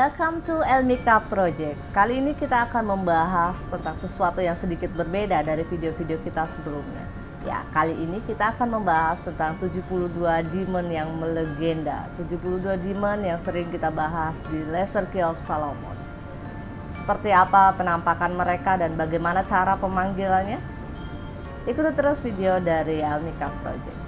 Welcome to Elmika Project. Kali ini kita akan membahas tentang sesuatu yang sedikit berbeda dari video-video kita sebelumnya. Ya, kali ini kita akan membahas tentang 72 demon yang melegenda, 72 demon yang sering kita bahas di Lesser Key of Solomon. Seperti apa penampakan mereka dan bagaimana cara pemanggilannya? Ikuti terus video dari Elmika Project.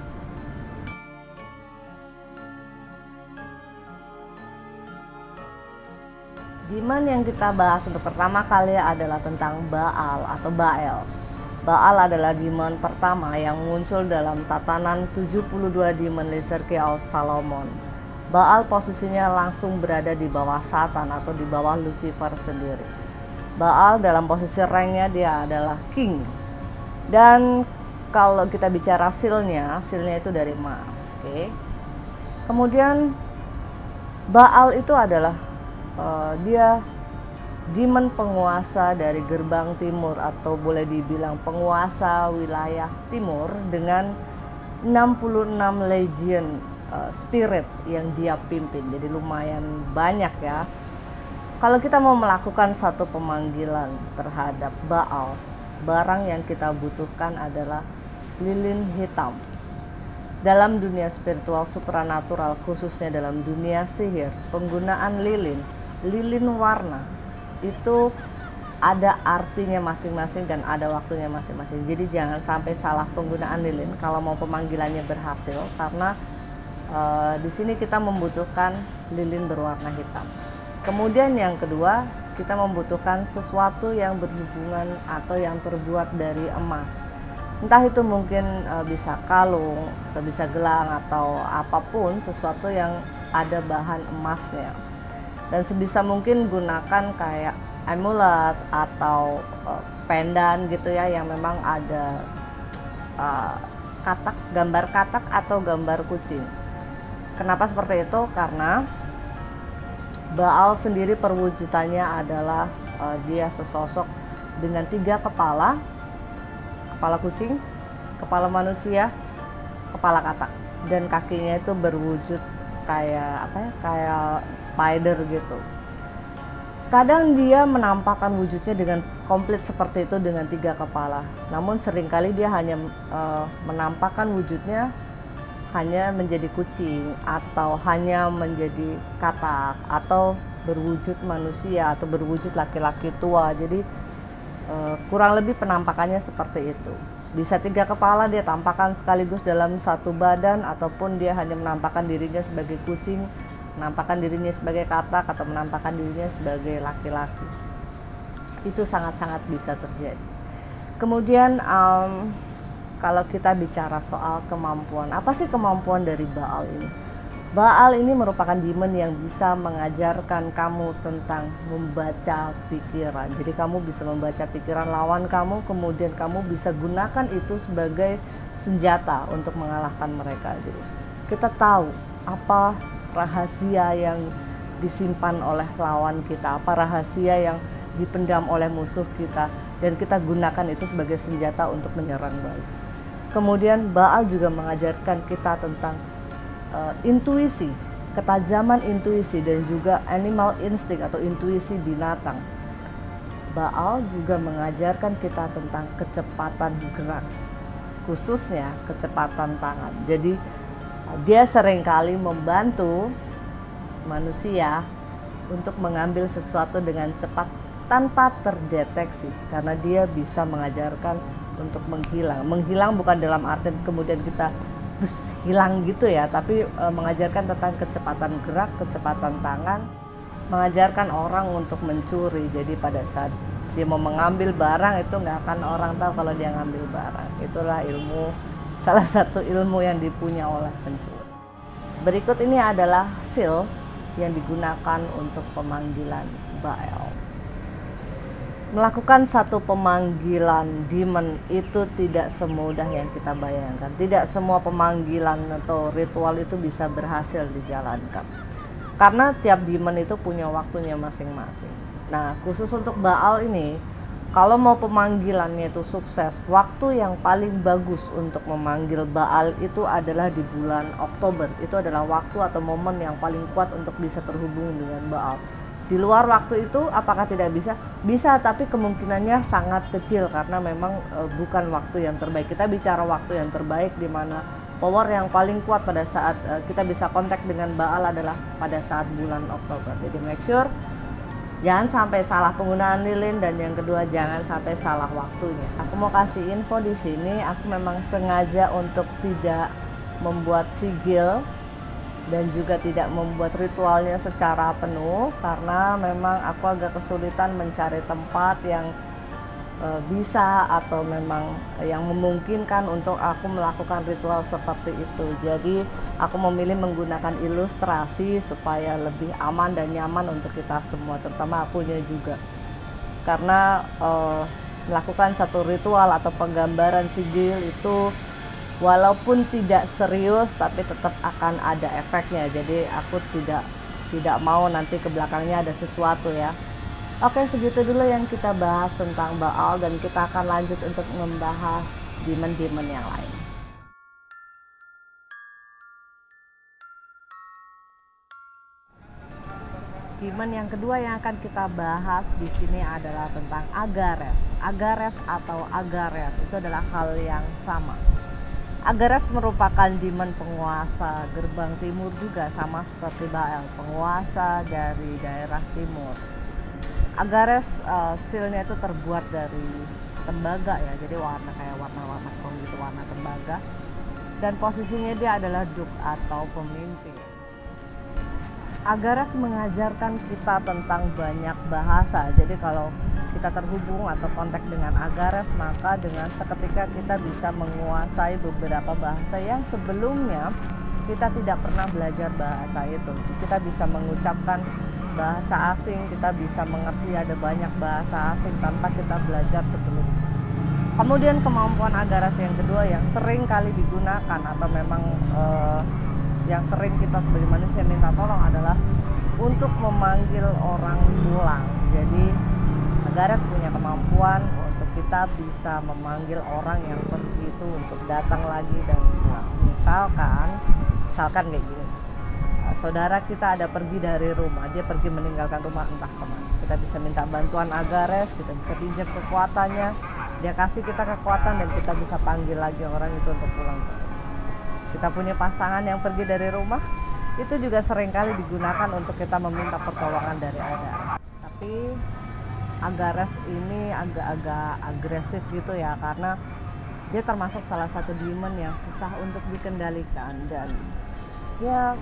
Demon yang kita bahas untuk pertama kali adalah tentang Baal atau Baal. Baal adalah demon pertama yang muncul dalam tatanan 72 demon Lesser Key of Solomon. Baal posisinya langsung berada di bawah Satan atau di bawah Lucifer sendiri. Baal dalam posisi ranknya dia adalah king. Dan kalau kita bicara sealnya itu dari emas. Oke. Kemudian Baal itu adalah dia demon penguasa dari gerbang timur atau boleh dibilang penguasa wilayah timur dengan 66 legion spirit yang dia pimpin. Jadi lumayan banyak ya. Kalau kita mau melakukan satu pemanggilan terhadap Baal, barang yang kita butuhkan adalah lilin hitam. Dalam dunia spiritual supranatural, khususnya dalam dunia sihir, penggunaan lilin warna itu ada artinya masing-masing dan ada waktunya masing-masing. Jadi jangan sampai salah penggunaan lilin kalau mau pemanggilannya berhasil, karena di sini kita membutuhkan lilin berwarna hitam. Kemudian yang kedua, kita membutuhkan sesuatu yang berhubungan atau yang terbuat dari emas. Entah itu mungkin bisa kalung atau bisa gelang atau apapun, sesuatu yang ada bahan emasnya. Dan sebisa mungkin gunakan kayak amulet atau pendan gitu ya, yang memang ada katak, gambar katak atau gambar kucing. Kenapa seperti itu? Karena Baal sendiri perwujudannya adalah dia sesosok dengan 3 kepala, kepala kucing, kepala manusia, kepala katak, dan kakinya itu berwujud kayak apa ya, kayak spider gitu. Kadang dia menampakkan wujudnya dengan komplit seperti itu dengan 3 kepala. Namun seringkali dia hanya menampakkan wujudnya hanya menjadi kucing atau hanya menjadi katak atau berwujud manusia atau berwujud laki-laki tua. Jadi kurang lebih penampakannya seperti itu. Bisa 3 kepala dia tampakkan sekaligus dalam satu badan, ataupun dia hanya menampakkan dirinya sebagai kucing, menampakkan dirinya sebagai katak, atau menampakkan dirinya sebagai laki-laki. Itu sangat-sangat bisa terjadi. Kemudian kalau kita bicara soal kemampuan, apa sih kemampuan dari Baal ini? Baal ini merupakan demon yang bisa mengajarkan kamu tentang membaca pikiran. Jadi kamu bisa membaca pikiran lawan kamu, kemudian kamu bisa gunakan itu sebagai senjata untuk mengalahkan mereka. Jadi kita tahu apa rahasia yang disimpan oleh lawan kita, apa rahasia yang dipendam oleh musuh kita, dan kita gunakan itu sebagai senjata untuk menyerang balik. Kemudian Baal juga mengajarkan kita tentang intuisi, ketajaman intuisi, dan juga animal instinct atau intuisi binatang. Baal juga mengajarkan kita tentang kecepatan gerak, khususnya kecepatan tangan. Jadi dia seringkali membantu manusia untuk mengambil sesuatu dengan cepat tanpa terdeteksi, karena dia bisa mengajarkan untuk menghilang. Menghilang bukan dalam arti kemudian kita hilang gitu ya, tapi mengajarkan tentang kecepatan gerak, kecepatan tangan, mengajarkan orang untuk mencuri. Jadi pada saat dia mau mengambil barang itu nggak akan orang tahu kalau dia ngambil barang. Itulah ilmu, salah satu ilmu yang dipunya oleh pencuri. Berikut ini adalah seal yang digunakan untuk pemanggilan Baal. Melakukan satu pemanggilan demon itu tidak semudah yang kita bayangkan. Tidak semua pemanggilan atau ritual itu bisa berhasil dijalankan, karena tiap demon itu punya waktunya masing-masing. Nah, khusus untuk Baal ini, kalau mau pemanggilannya itu sukses, waktu yang paling bagus untuk memanggil Baal itu adalah di bulan Oktober. Itu adalah waktu atau momen yang paling kuat untuk bisa terhubung dengan Baal. Di luar waktu itu apakah tidak bisa? Bisa, tapi kemungkinannya sangat kecil karena memang bukan waktu yang terbaik. Kita bicara waktu yang terbaik di mana power yang paling kuat pada saat kita bisa kontak dengan Baal adalah pada saat bulan Oktober. Jadi make sure jangan sampai salah penggunaan lilin, dan yang kedua jangan sampai salah waktunya. Aku mau kasih info di sini, aku memang sengaja untuk tidak membuat sigil dan juga tidak membuat ritualnya secara penuh karena memang aku agak kesulitan mencari tempat yang bisa atau memang yang memungkinkan untuk aku melakukan ritual seperti itu. Jadi aku memilih menggunakan ilustrasi supaya lebih aman dan nyaman untuk kita semua, terutama akunya juga, karena melakukan satu ritual atau penggambaran sigil itu walaupun tidak serius tapi tetap akan ada efeknya. Jadi aku tidak mau nanti ke belakangnya ada sesuatu ya. Oke, segitu dulu yang kita bahas tentang Baal, dan kita akan lanjut untuk membahas demon-demon yang lain. Demon yang kedua yang akan kita bahas di sini adalah tentang Agares. Agares atau Agares itu adalah hal yang sama. Agares merupakan demon penguasa gerbang timur juga, sama seperti Baal, penguasa dari daerah timur. Agares sealnya itu terbuat dari tembaga ya, jadi warna kayak warna-warna chrome gitu, warna tembaga, dan posisinya dia adalah duk atau pemimpin. Agares mengajarkan kita tentang banyak bahasa. Jadi kalau kita terhubung atau kontak dengan Agares, maka dengan seketika kita bisa menguasai beberapa bahasa yang sebelumnya kita tidak pernah belajar bahasa itu. Kita bisa mengucapkan bahasa asing, kita bisa mengerti ada banyak bahasa asing tanpa kita belajar sebelumnya. Kemudian kemampuan Agares yang kedua yang sering kali digunakan atau memang yang sering kita sebagai manusia minta tolong adalah untuk memanggil orang pulang. Jadi Agares punya kemampuan untuk kita bisa memanggil orang yang pergi itu untuk datang lagi dan pulang. Misalkan kayak gini, saudara kita ada pergi dari rumah, dia pergi meninggalkan rumah entah kemana, kita bisa minta bantuan Agares, kita bisa pinjam kekuatannya, dia kasih kita kekuatan, dan kita bisa panggil lagi orang itu untuk pulang. Kita punya pasangan yang pergi dari rumah, itu juga seringkali digunakan untuk kita meminta pertolongan dari Agares. Tapi Agares ini agak-agak agresif gitu ya, karena dia termasuk salah satu demon yang susah untuk dikendalikan, dan ya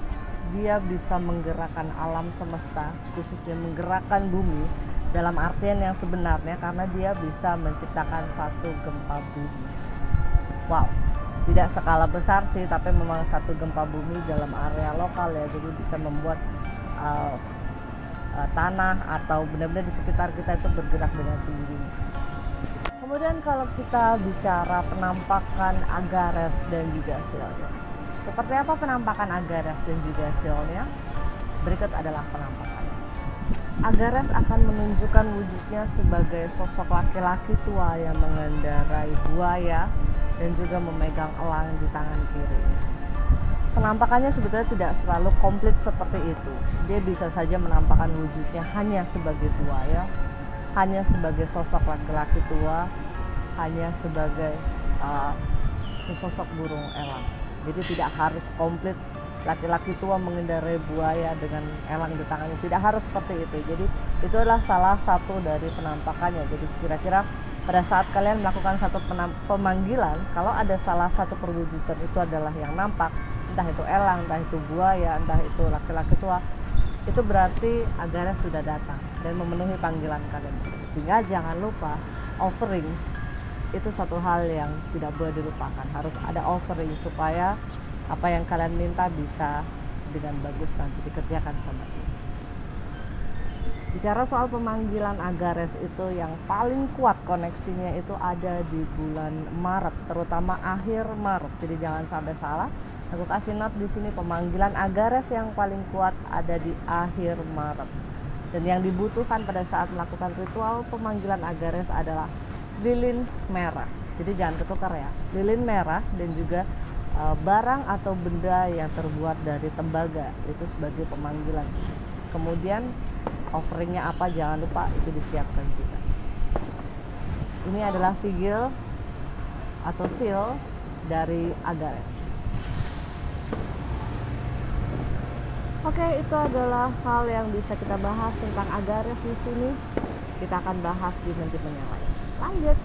dia bisa menggerakkan alam semesta, khususnya menggerakkan bumi dalam artian yang sebenarnya, karena dia bisa menciptakan satu gempa bumi. Wow, tidak skala besar sih, tapi memang satu gempa bumi dalam area lokal ya, jadi bisa membuat tanah atau benda-benda di sekitar kita itu bergerak dengan tinggi. Kemudian kalau kita bicara penampakan Agares dan juga sealnya, seperti apa penampakan Agares dan juga sealnya? Berikut adalah penampakannya. Agares akan menunjukkan wujudnya sebagai sosok laki-laki tua yang mengendarai buaya dan juga memegang elang di tangan kiri. Penampakannya sebetulnya tidak selalu komplit seperti itu. Dia bisa saja menampakkan wujudnya hanya sebagai buaya, hanya sebagai sosok laki-laki tua, hanya sebagai sesosok burung elang. Jadi tidak harus komplit laki-laki tua mengendarai buaya dengan elang di tangannya, tidak harus seperti itu. Jadi itu adalah salah satu dari penampakannya. Jadi kira-kira pada saat kalian melakukan satu pemanggilan, kalau ada salah satu perwujudan itu adalah yang nampak, entah itu elang, entah itu buaya, entah itu laki-laki tua, itu berarti Agares sudah datang dan memenuhi panggilan kalian. Sehingga jangan lupa offering itu satu hal yang tidak boleh dilupakan. Harus ada offering supaya apa yang kalian minta bisa dengan bagus nanti dikerjakan sama dia. Bicara soal pemanggilan Agares itu yang paling kuat koneksinya itu ada di bulan Maret, terutama akhir Maret. Jadi jangan sampai salah. Aku kasih note di sini, pemanggilan Agares yang paling kuat ada di akhir Maret. Dan yang dibutuhkan pada saat melakukan ritual pemanggilan Agares adalah lilin merah. Jadi jangan ketukar ya. Lilin merah dan juga barang atau benda yang terbuat dari tembaga itu sebagai pemanggilan. Kemudian offeringnya apa, jangan lupa itu disiapkan juga. Ini adalah sigil atau seal dari Agares. Oke, itu adalah hal yang bisa kita bahas tentang Agares di sini. Kita akan bahas di nanti yang lain. Lanjut.